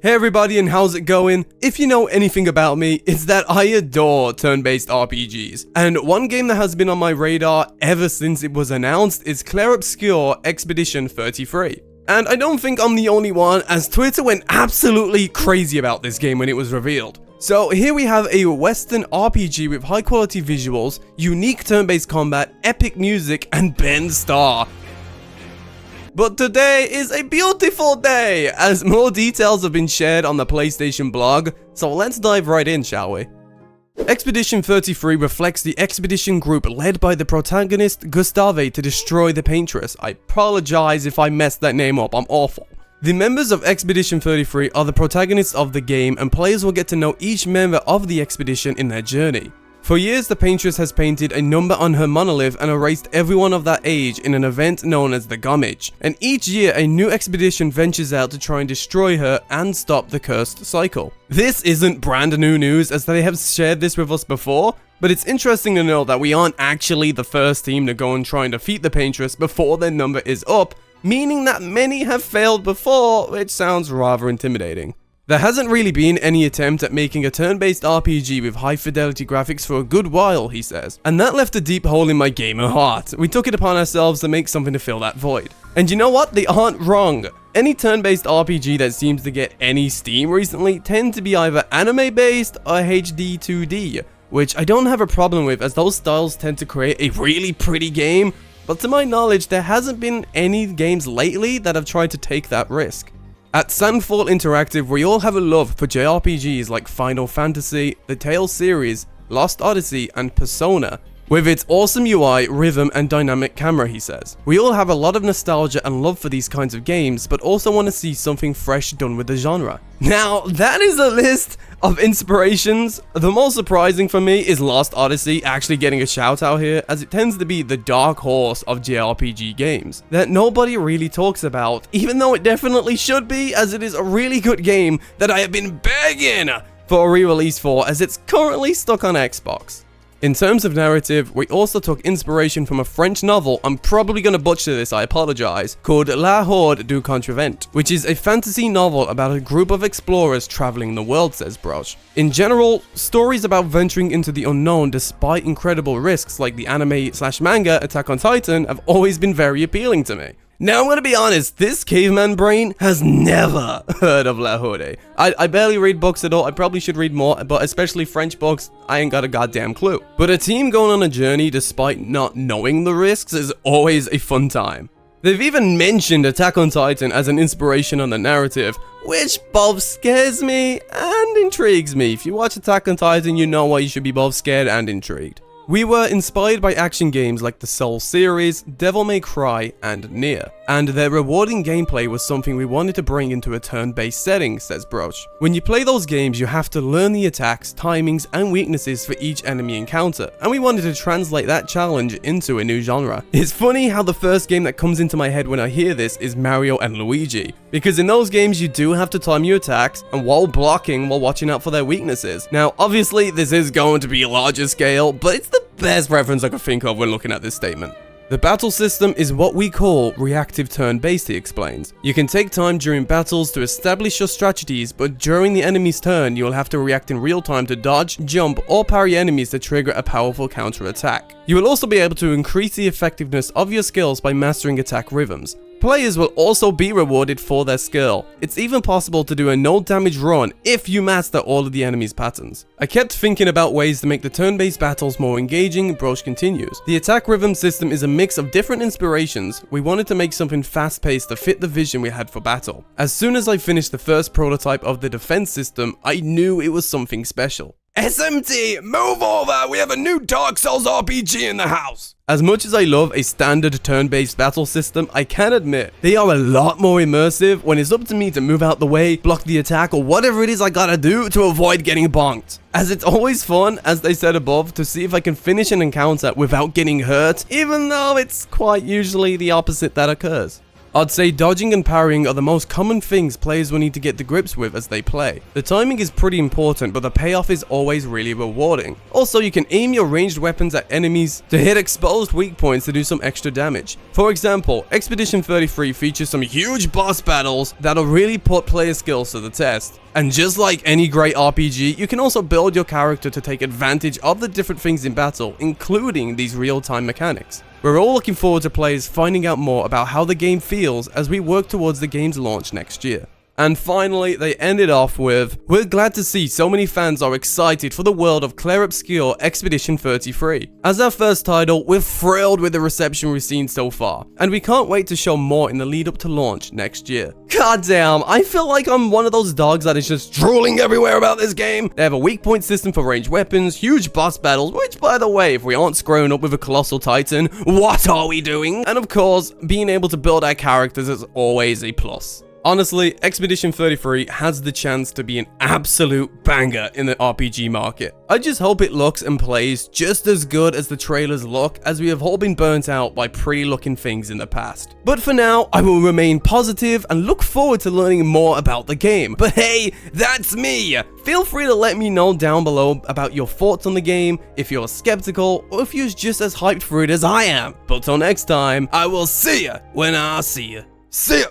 Hey everybody, and how's it going? If you know anything about me, it's that I adore turn-based RPGs. And one game that has been on my radar ever since it was announced is Clair Obscur Expedition 33. And I don't think I'm the only one, as Twitter went absolutely crazy about this game when it was revealed. So here we have a Western RPG with high quality visuals, unique turn-based combat, epic music, and Ben Starr. But today is a beautiful day, as more details have been shared on the PlayStation blog, so let's dive right in, shall we? Expedition 33 reflects the expedition group led by the protagonist Gustave to destroy the Paintress. I apologize if I messed that name up, I'm awful. The members of Expedition 33 are the protagonists of the game, and players will get to know each member of the expedition in their journey. For years, the Paintress has painted a number on her monolith and erased everyone of that age in an event known as the Gummage. And each year, a new expedition ventures out to try and destroy her and stop the cursed cycle. This isn't brand new news, as they have shared this with us before, but it's interesting to know that we aren't actually the first team to go and try and defeat the Paintress before their number is up, meaning that many have failed before, which sounds rather intimidating. There hasn't really been any attempt at making a turn-based RPG with high-fidelity graphics for a good while, he says, and that left a deep hole in my gamer heart. We took it upon ourselves to make something to fill that void. And you know what? They aren't wrong. Any turn-based RPG that seems to get any steam recently tend to be either anime-based or HD 2D, which I don't have a problem with, as those styles tend to create a really pretty game, but to my knowledge, there hasn't been any games lately that have tried to take that risk. At Sandfall Interactive, we all have a love for JRPGs like Final Fantasy, the Tales series, Lost Odyssey, and Persona, with its awesome UI, rhythm, and dynamic camera, he says. We all have a lot of nostalgia and love for these kinds of games, but also want to see something fresh done with the genre. Now, that is a list of inspirations. The most surprising for me is Lost Odyssey actually getting a shout out here, as it tends to be the dark horse of JRPG games that nobody really talks about, even though it definitely should be, as it is a really good game that I have been begging for a re-release for, as it's currently stuck on Xbox. In terms of narrative, we also took inspiration from a French novel, I'm probably gonna butcher this, I apologize, called La Horde du Contrevent, which is a fantasy novel about a group of explorers traveling the world, says Broch. In general, stories about venturing into the unknown despite incredible risks like the anime/manga Attack on Titan have always been very appealing to me. Now I'm gonna be honest, this caveman brain has never heard of La Horde. I barely read books at all, I probably should read more, but especially French books, I ain't got a goddamn clue. But a team going on a journey despite not knowing the risks is always a fun time. They've even mentioned Attack on Titan as an inspiration on the narrative, which both scares me and intrigues me. If you watch Attack on Titan, you know why you should be both scared and intrigued. We were inspired by action games like the Soul series, Devil May Cry, and Nier, and their rewarding gameplay was something we wanted to bring into a turn-based setting, says Broch. When you play those games, you have to learn the attacks, timings, and weaknesses for each enemy encounter, and we wanted to translate that challenge into a new genre. It's funny how the first game that comes into my head when I hear this is Mario and Luigi, because in those games you do have to time your attacks, and while blocking while watching out for their weaknesses. Now, obviously this is going to be a larger scale, but it's the best reference I could think of when looking at this statement. The battle system is what we call reactive turn-based, he explains. You can take time during battles to establish your strategies, but during the enemy's turn, you will have to react in real time to dodge, jump, or parry enemies to trigger a powerful counter-attack. You will also be able to increase the effectiveness of your skills by mastering attack rhythms. Players will also be rewarded for their skill. It's even possible to do a no damage run if you master all of the enemy's patterns. I kept thinking about ways to make the turn-based battles more engaging, Broch continues. The attack rhythm system is a mix of different inspirations. We wanted to make something fast-paced to fit the vision we had for battle. As soon as I finished the first prototype of the defense system, I knew it was something special. SMT, move over! We have a new Dark Souls RPG in the house! As much as I love a standard turn-based battle system, I can admit they are a lot more immersive when it's up to me to move out the way, block the attack, or whatever it is I gotta do to avoid getting bonked. As it's always fun, as they said above, to see if I can finish an encounter without getting hurt, even though it's quite usually the opposite that occurs. I'd say dodging and parrying are the most common things players will need to get to grips with as they play. The timing is pretty important, but the payoff is always really rewarding. Also, you can aim your ranged weapons at enemies to hit exposed weak points to do some extra damage. For example, Expedition 33 features some huge boss battles that'll really put player skills to the test. And just like any great RPG, you can also build your character to take advantage of the different things in battle, including these real-time mechanics. We're all looking forward to players finding out more about how the game feels as we work towards the game's launch next year. And finally, they ended off with, "We're glad to see so many fans are excited for the world of Clair Obscur Expedition 33. As our first title, we're thrilled with the reception we've seen so far, and we can't wait to show more in the lead up to launch next year." God damn, I feel like I'm one of those dogs that is just drooling everywhere about this game. They have a weak point system for ranged weapons, huge boss battles, which by the way, if we aren't screwing up with a colossal titan, what are we doing? And of course, being able to build our characters is always a plus. Honestly, Expedition 33 has the chance to be an absolute banger in the RPG market. I just hope it looks and plays just as good as the trailers look, as we have all been burnt out by pretty looking things in the past. But for now, I will remain positive and look forward to learning more about the game. But hey, that's me! Feel free to let me know down below about your thoughts on the game, if you're skeptical, or if you're just as hyped for it as I am. But till next time, I will see ya when I see ya. See ya!